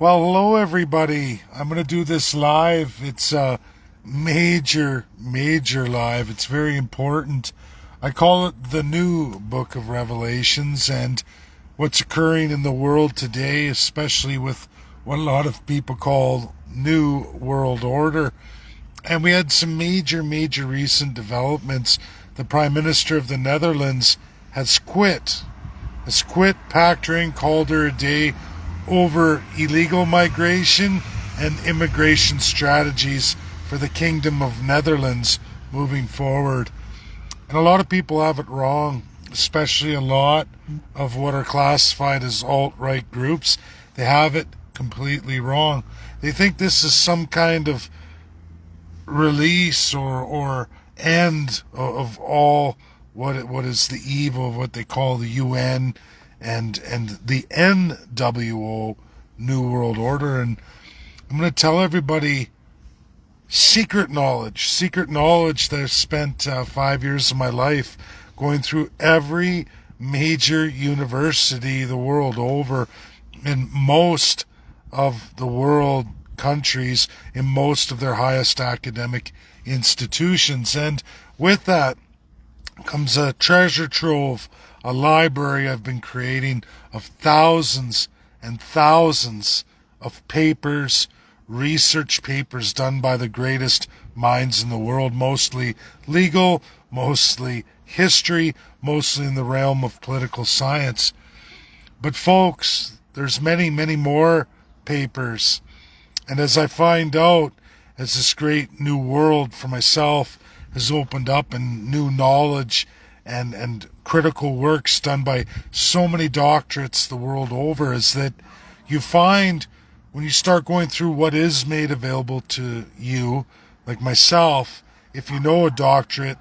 Well, hello everybody. I'm going to do this live. It's a major live. It's very important. I call it the new book of Revelations, and what's occurring in the world today, especially with what a lot of people call New World Order. And we had some major recent developments. The Prime Minister of the Netherlands has quit. Packed her in, called her a day over illegal migration and immigration strategies for the Kingdom of Netherlands moving forward. And a lot of people have it wrong, especially a lot of what are classified as alt-right groups. They have it completely wrong. They think this is some kind of release or end of all what is the evil of what they call the UN and the NWO, New World Order. And I'm going to tell everybody secret knowledge that I've spent 5 years of my life going through every major university the world over, in most of the world countries, in most of their highest academic institutions. And with that comes a treasure trove, a library I've been creating of thousands and thousands of papers, research papers done by the greatest minds in the world, mostly legal, mostly history, mostly in the realm of political science. But folks, there's many more papers. And as I find out, as this great new world for myself has opened up, and new knowledge and critical works done by so many doctorates the world over, is that you find when you start going through what is made available to you, like myself, if you know a doctorate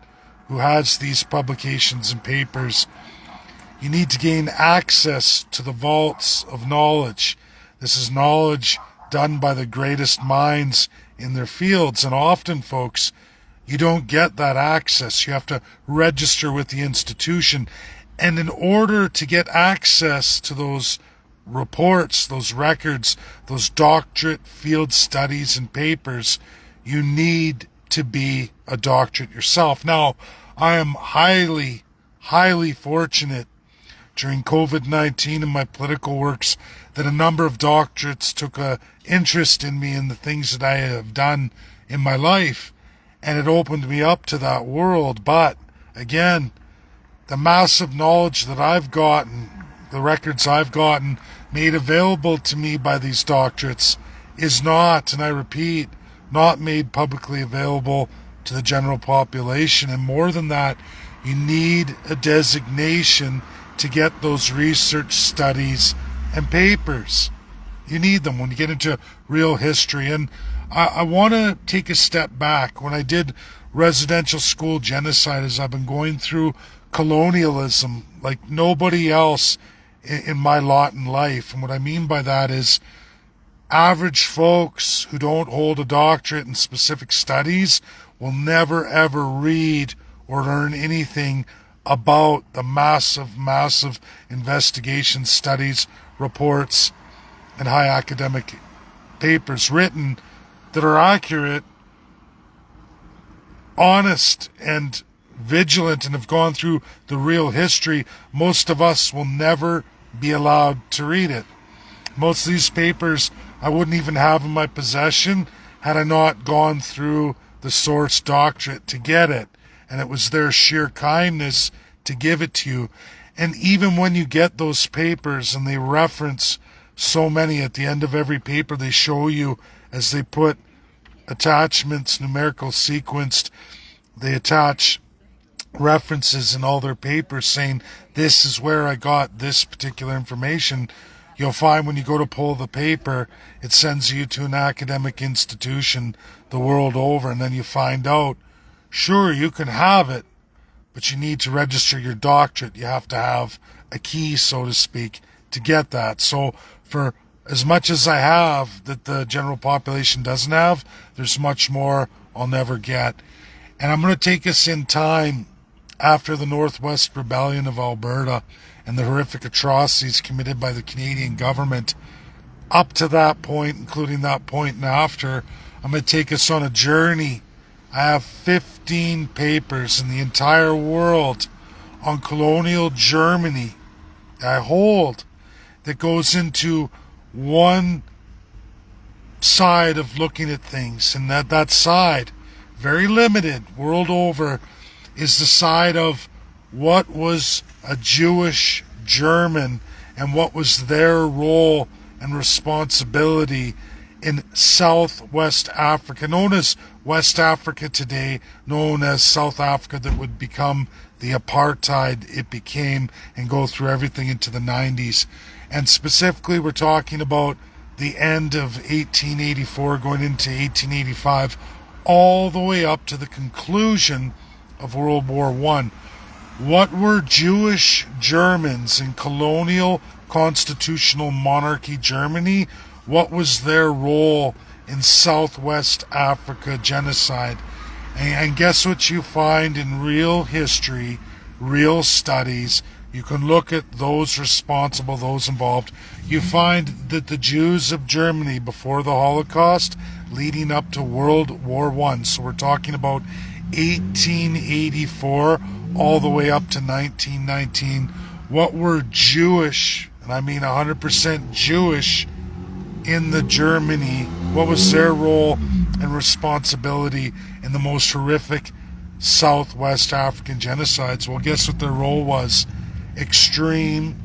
who has these publications and papers, you need to gain access to the vaults of knowledge. This is knowledge done by the greatest minds in their fields, and often, folks, you don't get that access. You have to register with the institution. And in order to get access to those reports, those records, those doctorate field studies and papers, you need to be a doctorate yourself. Now, I am highly fortunate during COVID-19 and my political works that a number of doctorates took an interest in me and the things that I have done in my life. And it opened me up to that world. But again, the massive knowledge that I've gotten, the records I've gotten made available to me by these doctorates, is not, and I repeat, not made publicly available to the general population. And more than that, you need a designation to get those research studies and papers. You need them when you get into real history. And I want to take a step back. When I did residential school genocide, as I've been going through colonialism like nobody else in my lot in life. And what I mean by that is average folks who don't hold a doctorate in specific studies will never ever read or learn anything about the massive investigation studies, reports, and high academic papers written that are accurate, honest, and vigilant, and have gone through the real history. Most of us will never be allowed to read it. Most of these papers I wouldn't even have in my possession had I not gone through the source doctorate to get it. And it was their sheer kindness to give it to you. And even when you get those papers, and they reference so many at the end of every paper, they show you, as they put attachments, numerical sequenced, they attach references in all their papers saying, this is where I got this particular information. You'll find when you go to pull the paper, it sends you to an academic institution the world over, and then you find out, sure, you can have it, but you need to register your doctorate. You have to have a key, so to speak, to get that. So for as much as I have that the general population doesn't have, there's much more I'll never get. And I'm going to take us in time after the Northwest Rebellion of Alberta and the horrific atrocities committed by the Canadian government. up to that point, including that point and after. I'm going to take us on a journey. I have 15 papers in the entire world on colonial Germany that I hold that goes into one side of looking at things, and that side, very limited world over, is the side of what was a Jewish German and what was their role and responsibility in Southwest Africa, known as West Africa today, known as South Africa that would become the apartheid it became and go through everything into the 90s. And specifically, we're talking about the end of 1884 going into 1885, all the way up to the conclusion of World War I. What were Jewish Germans in colonial constitutional monarchy Germany? What was their role in Southwest Africa genocide? And guess what you find in real history, real studies? You can look at those responsible, those involved. You find that the Jews of Germany before the Holocaust, leading up to World War I, so we're talking about 1884 all the way up to 1919, what were Jewish, and I mean 100% Jewish, in the Germany, what was their role and responsibility in the most horrific Southwest African genocides? Well, guess what their role was? Extreme,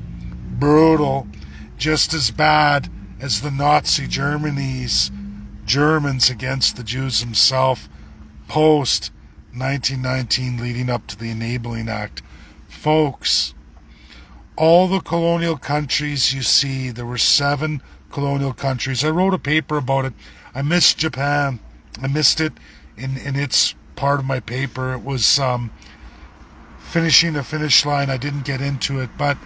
brutal, just as bad as the Nazi Germans against the Jews themselves post 1919 leading up to the Enabling Act. Folks, all the colonial countries you see, there were 7 colonial countries. I wrote a paper about it. I missed Japan. I missed it in its part of my paper. It was finishing a finish line. I didn't get into it, but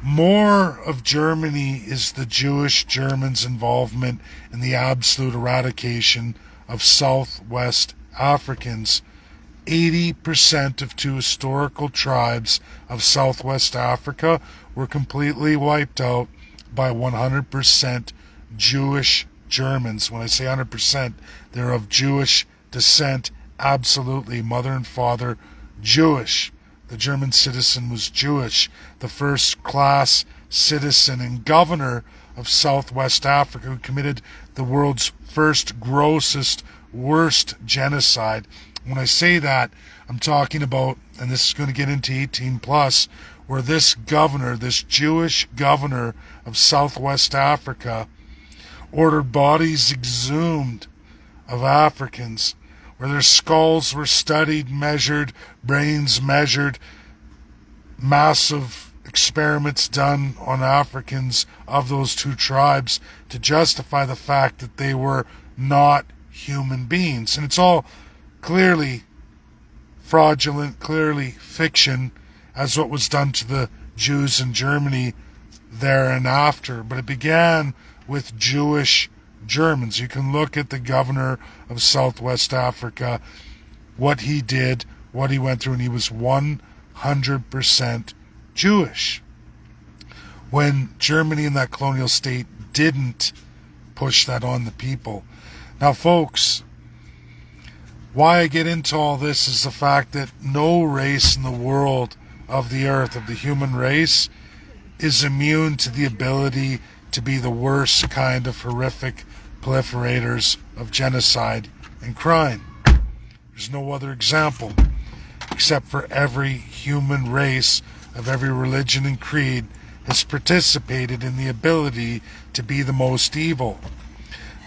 more of Germany is the Jewish Germans' involvement in the absolute eradication of Southwest Africans. 80% of 2 historical tribes of Southwest Africa were completely wiped out by 100% Jewish Germans. When I say 100%, they're of Jewish descent, absolutely, mother and father Jewish. The German citizen was Jewish. The first class citizen and governor of Southwest Africa who committed the world's first, grossest, worst genocide. When I say that, I'm talking about, and this is going to get into 18 plus, where this governor, this Jewish governor of Southwest Africa, ordered bodies exhumed of Africans, where their skulls were studied, measured, brains measured, massive experiments done on Africans of those 2 tribes to justify the fact that they were not human beings. And it's all clearly fraudulent, clearly fiction, as what was done to the Jews in Germany there and after. But it began with Jewish Germans. You can look at the governor of Southwest Africa, what he did, what he went through, and he was 100% Jewish. When Germany and that colonial state didn't push that on the people. Now, folks, why I get into all this is the fact that no race in the world of the earth, of the human race, is immune to the ability to be the worst kind of horrific proliferators of genocide and crime. There's no other example, except for every human race of every religion and creed has participated in the ability to be the most evil.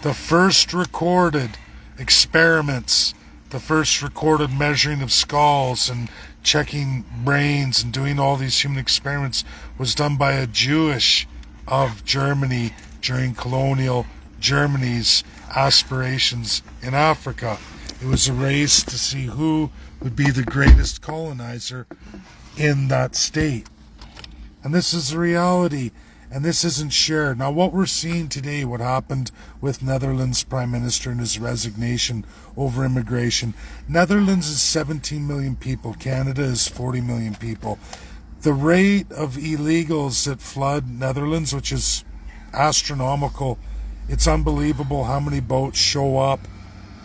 The first recorded experiments, the first recorded measuring of skulls and checking brains and doing all these human experiments was done by a Jewish of Germany during colonial Germany's aspirations in Africa. It was a race to see who would be the greatest colonizer in that state. And this is the reality, and this isn't shared. Now, what we're seeing today, what happened with Netherlands Prime Minister and his resignation over immigration. Netherlands is 17 million people. Canada is 40 million people. The rate of illegals that flood Netherlands, which is astronomical. It's unbelievable how many boats show up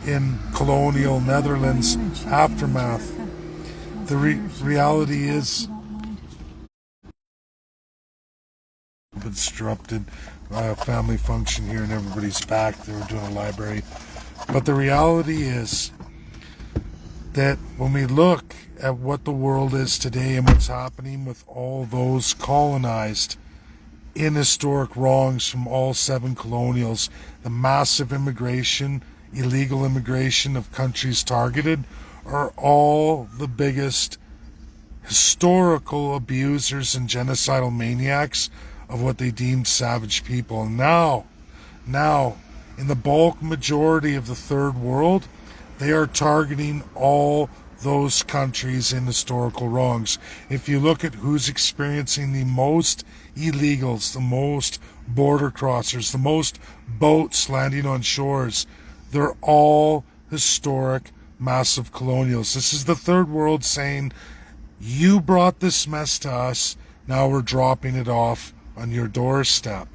in colonial Netherlands aftermath. The reality is disrupted family function here and everybody's back. They were doing a library. But the reality is that when we look at what the world is today and what's happening with all those colonized in historic wrongs from all 7 colonials, the massive immigration, illegal immigration of countries targeted, are all the biggest historical abusers and genocidal maniacs of what they deemed savage people. And now, in the bulk majority of the third world, they are targeting all those countries in historical wrongs. If you look at who's experiencing the most illegals, the most border crossers, the most boats landing on shores, they're all historic, massive colonials. This is the third world saying, you brought this mess to us, now we're dropping it off on your doorstep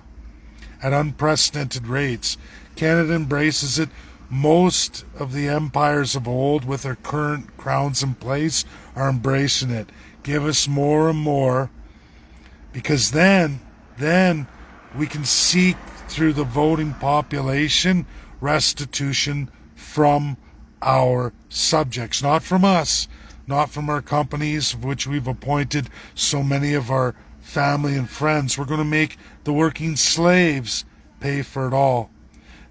at unprecedented rates. Canada embraces it. Most of the empires of old with their current crowns in place are embracing it. Give us more and more, because then we can seek through the voting population restitution from our subjects, not from us, not from our companies, of which we've appointed so many of our family and friends. We're going to make the working slaves pay for it all.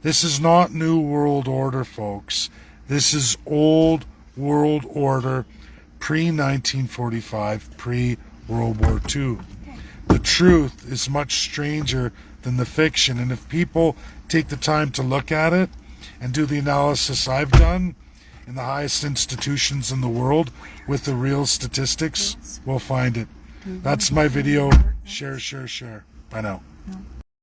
This is not New World Order, folks. This is Old World Order, pre-1945, pre-World War II. The truth is much stranger than the fiction, and if people take the time to look at it and do the analysis I've done in the highest institutions in the world with the real statistics, we'll find it. That's my video. Share. Bye now.